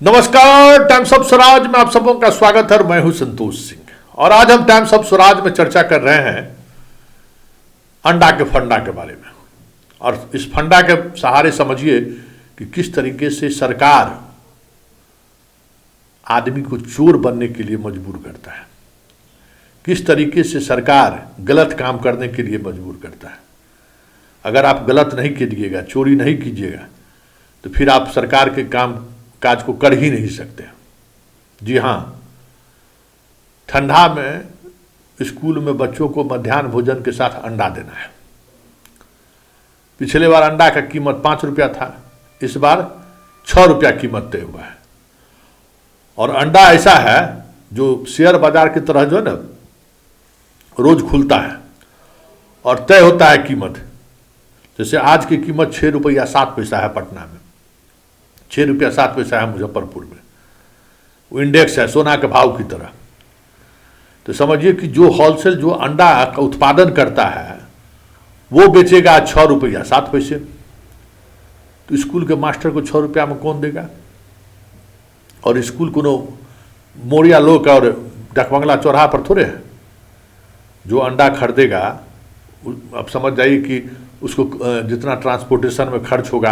नमस्कार, times of Swaraj में आप सबों का स्वागत है। मैं हूं संतोष सिंह और आज हम टाइम्स ऑफ स्वराज में चर्चा कर रहे हैं अंडा के फंडा के बारे में। और इस फंडा के सहारे समझिए कि किस तरीके से सरकार आदमी को चोर बनने के लिए मजबूर करता है, किस तरीके से सरकार गलत काम करने के लिए मजबूर करता है। अगर आप गलत नहीं कीजिएगा, चोरी नहीं कीजिएगा, तो फिर आप सरकार के काम काज को कर ही नहीं सकते। जी हाँ, ठंडा में स्कूल में बच्चों को मध्याह्न भोजन के साथ अंडा देना है। पिछले बार अंडा का कीमत 5 रुपया था, इस बार 6 रुपया कीमत तय हुआ है। और अंडा ऐसा है जो शेयर बाजार की तरह जो है ना, रोज खुलता है और तय होता है कीमत। जैसे आज की कीमत 6 रुपया 7 पैसा है पटना में, 6 रुपया 7 पैसा है मुजफ्फरपुर में। वो इंडेक्स है सोना के भाव की तरह। तो समझिए कि जो होलसेल जो अंडा का उत्पादन करता है वो बेचेगा 6 रुपया 7 पैसे। तो स्कूल के मास्टर को 6 रुपया में कौन देगा? और स्कूल को मोरिया लोग और डकबंगला चौराहा पर थोड़े है जो अंडा खरीदेगा। अब समझ जाइए कि उसको जितना ट्रांसपोर्टेशन में खर्च होगा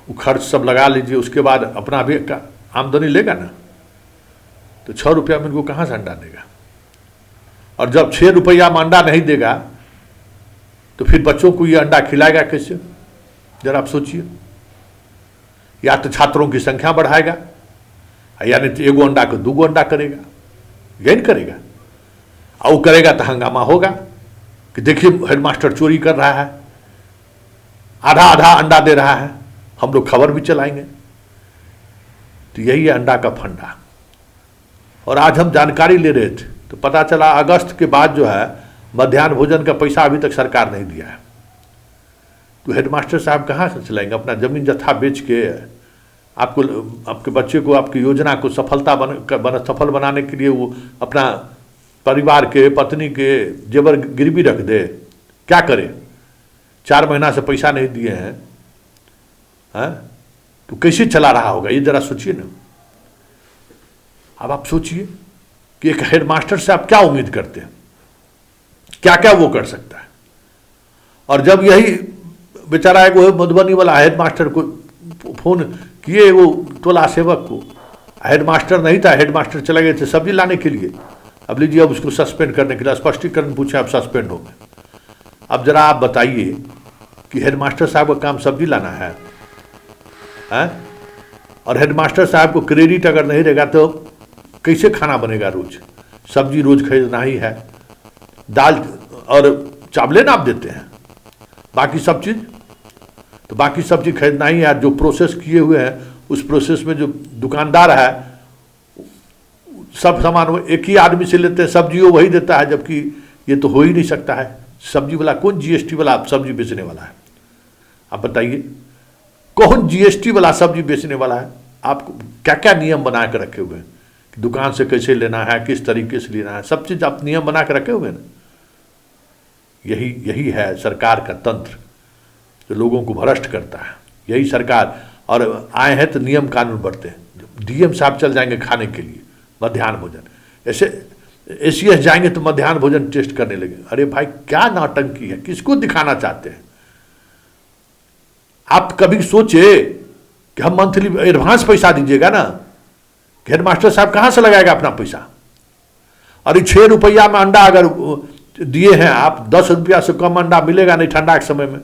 वो खर्च सब लगा लीजिए, उसके बाद अपना भी आमदनी लेगा ना। तो 6 रुपया में इनको कहाँ से अंडा देगा? और जब 6 रुपया में अंडा नहीं देगा तो फिर बच्चों को ये अंडा खिलाएगा कैसे? जरा आप सोचिए। या तो छात्रों की संख्या बढ़ाएगा, यानी तो एगो अंडा को 2 अंडा करेगा, यही करेगा। और वो करेगा तो हंगामा होगा कि देखिए हेडमास्टर चोरी कर रहा है, आधा आधा अंडा दे रहा है, हम लोग खबर भी चलाएंगे। तो यही है अंडा का फंडा। और आज हम जानकारी ले रहे थे तो पता चला अगस्त के बाद जो है मध्याह्न भोजन का पैसा अभी तक सरकार नहीं दिया है। तो हेडमास्टर साहब कहाँ से चलाएंगे? अपना जमीन जत्था बेच के आपको, आपके बच्चे को, आपकी योजना को सफल बनाने के लिए वो अपना परिवार के, पत्नी के जेवर गिरवी रख दे? क्या करे? 4 महीना से पैसा नहीं दिए हैं, तो कैसे चला रहा होगा? ये जरा सोचिए ना। अब आप सोचिए कि एक हेडमास्टर से आप क्या उम्मीद करते हैं, क्या क्या वो कर सकता है। और जब यही बेचारा एक वो मधुबनी वाला हेडमास्टर को फोन किए, वो टोला सेवक को, हेडमास्टर नहीं था, हेडमास्टर चले गए थे सब्जी लाने के लिए। अब लीजिए, अब उसको सस्पेंड करने के लिए स्पष्टीकरण पूछे, अब सस्पेंड हो गए। अब जरा आप बताइए कि हेडमास्टर साहब का काम सब्जी लाना है? और हेडमास्टर साहब को क्रेडिट अगर नहीं रहेगा तो कैसे खाना बनेगा? रोज सब्जी रोज खरीदना ही है, दाल और चावलें ना आप देते हैं, बाकी सब चीज तो बाकी सब चीज खरीदना ही है। जो प्रोसेस किए हुए हैं उस प्रोसेस में जो दुकानदार है सब सामान वो एक ही आदमी से लेते हैं, सब्जी वो वही देता है, जबकि ये तो हो ही नहीं सकता है। सब्जी वाला कौन जीएसटी वाला सब्जी बेचने वाला है? आप बताइए, कौन जीएसटी वाला सब्जी बेचने वाला है? आपको क्या क्या नियम बना के रखे हुए हैं कि दुकान से कैसे लेना है, किस तरीके से लेना है, सब चीज आप नियम बना के रखे हुए हैं ना। यही है सरकार का तंत्र जो लोगों को भ्रष्ट करता है। यही सरकार, और आए हैं तो नियम कानून बढ़ते हैं। डीएम साहब चल जाएंगे खाने के लिए मध्याह्न भोजन, ऐसे एसीएस जाएंगे तो मध्याह्न भोजन टेस्ट करने लगे। अरे भाई, क्या नौटंकी है? किसको दिखाना चाहते हैं आप? कभी सोचे कि हम मंथली एडवांस पैसा दीजिएगा ना, कि हेडमास्टर साहब कहां से लगाएगा अपना पैसा? और 6 रुपया में अंडा अगर दिए हैं आप, 10 रुपया से कम अंडा मिलेगा नहीं ठंडा के समय में।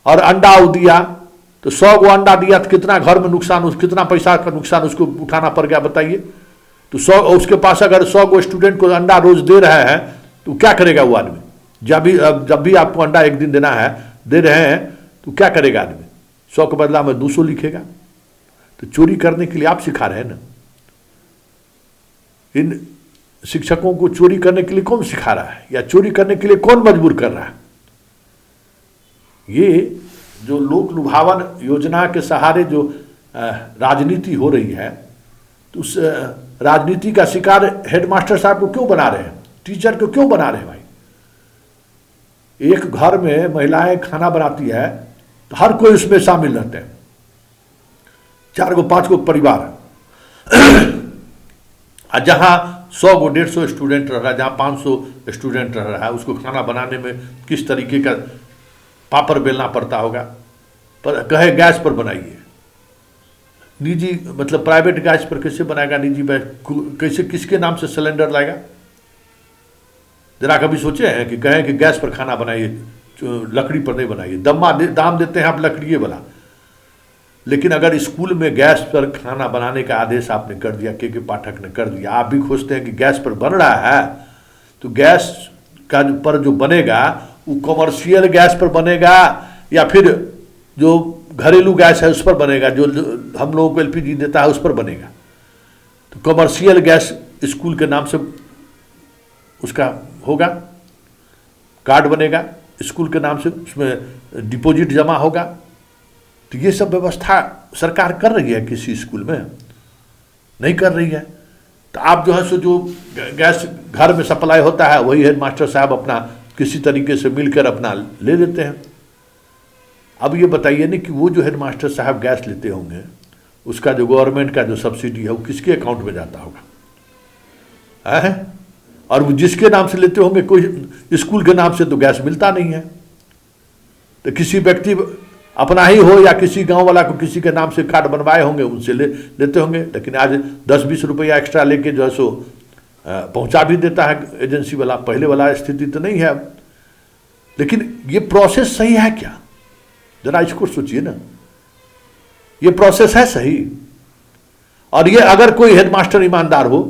और अंडा दिया तो 100 गो अंडा दिया तो कितना घर में नुकसान, कितना पैसा का नुकसान उसको उठाना पड़ गया बताइए। तो 100, उसके पास अगर 100 गो स्टूडेंट को अंडा रोज दे रहे हैं तो क्या करेगा वो आदमी? जब भी आपको अंडा एक दिन देना है, दे रहे हैं, तो क्या करेगा आदमी? 100 के बदला में 200 लिखेगा। तो चोरी करने के लिए आप सिखा रहे हैं ना। इन शिक्षकों को चोरी करने के लिए कौन सिखा रहा है, या चोरी करने के लिए कौन मजबूर कर रहा है? ये जो लोक लुभावन योजना के सहारे जो राजनीति हो रही है, तो उस राजनीति का शिकार हेडमास्टर साहब को क्यों बना रहे हैं, टीचर को क्यों बना रहे हैं? भाई, एक घर में महिलाएं खाना बनाती है तो हर कोई उसमें शामिल रहते हैं। 4 गो 5 गो परिवार जहाँ 100 गो 150 स्टूडेंट रह रहा है, जहाँ 500 स्टूडेंट रह रहा है, उसको खाना बनाने में किस तरीके का पापड़ बेलना पड़ता होगा। पर कहे गैस पर बनाइए, निजी मतलब प्राइवेट गैस पर कैसे बनाएगा, निजी कैसे, किसके नाम से सिलेंडर लाएगा? जरा कभी सोचे हैं कि कहें कि गैस पर खाना बनाइए, लकड़ी पर नहीं बनाइए। दाम देते हैं आप लकड़िए वाला, लेकिन अगर स्कूल में गैस पर खाना बनाने का आदेश आपने कर दिया, के पाठक ने कर दिया, आप भी खोजते हैं कि गैस पर बन रहा है, तो गैस का पर जो बनेगा वो कमर्शियल गैस पर बनेगा या फिर जो घरेलू गैस है उस पर बनेगा, जो हम लोगों को एलपीजी देता है उस पर बनेगा। तो कमर्शियल गैस स्कूल के नाम से उसका होगा, कार्ड बनेगा स्कूल के नाम से, उसमें डिपॉजिट जमा होगा। तो ये सब व्यवस्था सरकार कर रही है किसी स्कूल में? नहीं कर रही है। तो आप जो है सो जो गैस घर में सप्लाई होता है वही हेडमास्टर साहब अपना किसी तरीके से मिलकर अपना ले लेते हैं। अब ये बताइए ना कि वो जो हेडमास्टर साहब गैस लेते होंगे, उसका जो गवर्नमेंट का जो सब्सिडी है वो किसके अकाउंट में जाता होगा है? और वो जिसके नाम से लेते होंगे, कोई स्कूल के नाम से तो गैस मिलता नहीं है। तो किसी व्यक्ति अपना ही हो या किसी गांव वाला को किसी के नाम से कार्ड बनवाए होंगे, उनसे लेते होंगे। लेकिन आज 10-20 रुपया एक्स्ट्रा लेके जो है सो पहुंचा भी देता है एजेंसी वाला। पहले वाला स्थिति तो नहीं है अब। लेकिन ये प्रोसेस सही है क्या? जरा इसको सोचिए ना, ये प्रोसेस है सही? और ये अगर कोई हेडमास्टर ईमानदार हो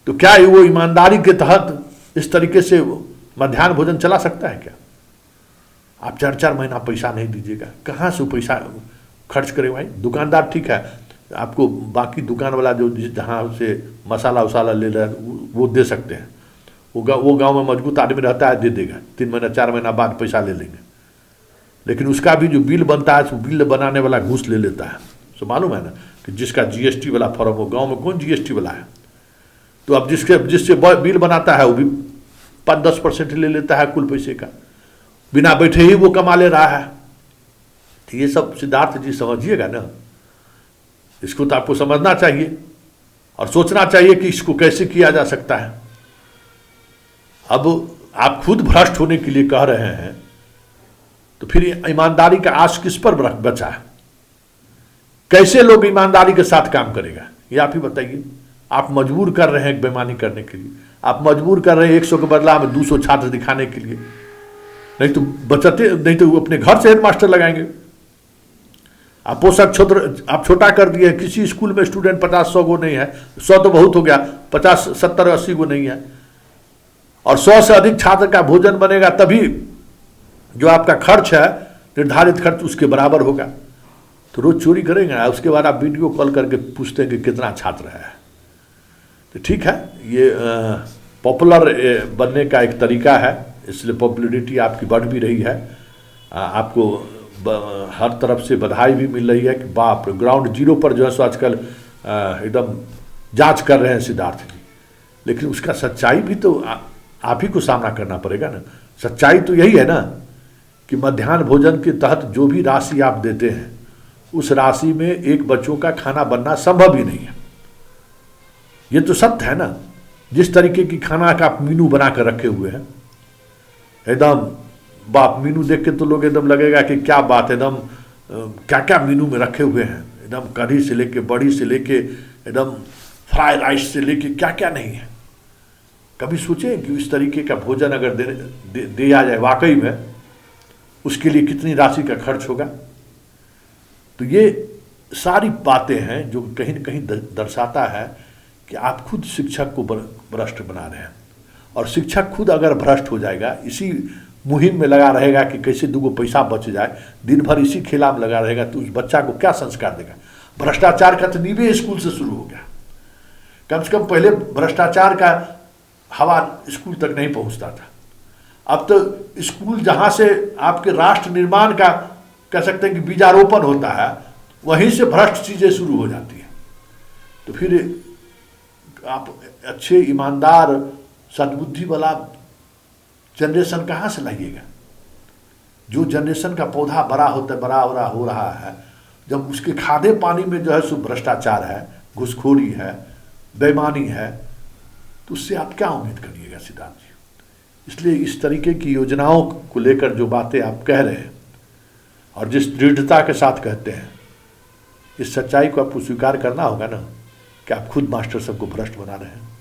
तो क्या वो ईमानदारी के तहत इस तरीके से मध्याह्न भोजन चला सकता है क्या? आप 4-4 महीना पैसा नहीं दीजिएगा, कहाँ से पैसा खर्च करे भाई? दुकानदार ठीक है, आपको बाकी दुकान वाला जो जहाँ से मसाला वसाला ले रहा है वो दे सकते हैं, वो गांव में मजबूत आदमी रहता है, दे देगा। 3 महीना 4 महीना बाद पैसा ले लेंगे। लेकिन उसका भी जो बिल बनता है, वो बिल बनाने वाला घूस ले लेता है। सो मालूम है ना कि जिसका जीएसटी वाला फॉर्म हो, गाँव में कौन जीएसटी वाला है? तो अब जिससे बिल बनाता है वो भी 5-10% ले लेता है कुल पैसे का, बिना बैठे ही वो कमा ले रहा है। तो ये सब सिद्धार्थ जी समझिएगा ना, इसको तो आपको समझना चाहिए और सोचना चाहिए कि इसको कैसे किया जा सकता है। अब आप खुद भ्रष्ट होने के लिए कह रहे हैं, तो फिर ईमानदारी का आश किस पर बचा है? कैसे लोग ईमानदारी के साथ काम करेगा ये आप ही बताइए। आप मजबूर कर रहे हैं बेईमानी करने के लिए, आप मजबूर कर रहे हैं 100 के बदला में 200 छात्र दिखाने के लिए। नहीं तो बचते, नहीं तो अपने घर से हेडमास्टर लगाएंगे। आप पोषक क्षेत्र आप छोटा कर दिए, किसी स्कूल में स्टूडेंट 50-100 गो नहीं है, 100 तो बहुत हो गया, 50, 70, 80 गो नहीं है, और 100 से अधिक छात्र का भोजन बनेगा तभी जो आपका खर्च है, निर्धारित खर्च उसके बराबर होगा। तो रोज चोरी करेंगे, उसके बाद आप वीडियो कॉल करके पूछते हैं कि कितना छात्र है। तो ठीक है, ये पॉपुलर बनने का एक तरीका है, इसलिए पॉपुलैरिटी आपकी बढ़ भी रही है। आपको हर तरफ से बधाई भी मिल रही है कि बाप, ग्राउंड जीरो पर जो है सो आजकल एकदम जांच कर रहे हैं सिद्धार्थ जी। लेकिन उसका सच्चाई भी तो आप ही को सामना करना पड़ेगा ना। सच्चाई तो यही है ना कि मध्याह्न भोजन के तहत जो भी राशि आप देते हैं, उस राशि में एक बच्चों का खाना बनना संभव ही नहीं है। ये तो सत्य है ना। जिस तरीके की खाना का आप मीनू बना कर रखे हुए हैं, एकदम बाप, मीनू देख के तो लोग एकदम लगेगा कि क्या बात है, एकदम क्या क्या मीनू में रखे हुए हैं, एकदम कढ़ी से लेके, बड़ी से लेके, एकदम फ्राई राइस से लेके क्या क्या नहीं है। कभी सोचें कि इस तरीके का भोजन अगर दिया जाए वाकई में, उसके लिए कितनी राशि का खर्च होगा। तो ये सारी बातें हैं जो कहीं न कहीं दर्शाता है कि आप खुद शिक्षक को भ्रष्ट बना रहे हैं। और शिक्षक खुद अगर भ्रष्ट हो जाएगा, इसी मुहिम में लगा रहेगा कि कैसे 2 पैसा बच जाए, दिन भर इसी खेला में लगा रहेगा, तो उस बच्चा को क्या संस्कार देगा? भ्रष्टाचार का तो नींवे स्कूल से शुरू हो गया। कम से कम पहले भ्रष्टाचार का हवा स्कूल तक नहीं पहुंचता था। अब तो स्कूल जहां से आपके राष्ट्र निर्माण का कह सकते हैं कि बीजारोपण होता है, वहीं से भ्रष्ट चीजें शुरू हो जाती हैं। तो फिर आप अच्छे ईमानदार सद्बुद्धि वाला जनरेशन कहाँ से लाइएगा? जो जनरेशन का पौधा बड़ा हो रहा है, जब उसके खादे पानी में जो है सो भ्रष्टाचार है, घुसखोरी है, बेईमानी है, तो उससे आप क्या उम्मीद करिएगा सिद्धार्थ जी। इसलिए इस तरीके की योजनाओं को लेकर जो बातें आप कह रहे हैं और जिस दृढ़ता के साथ कहते हैं, इस सच्चाई को आपको स्वीकार करना होगा ना कि आप खुद मास्टर सबको भ्रष्ट बना रहे हैं।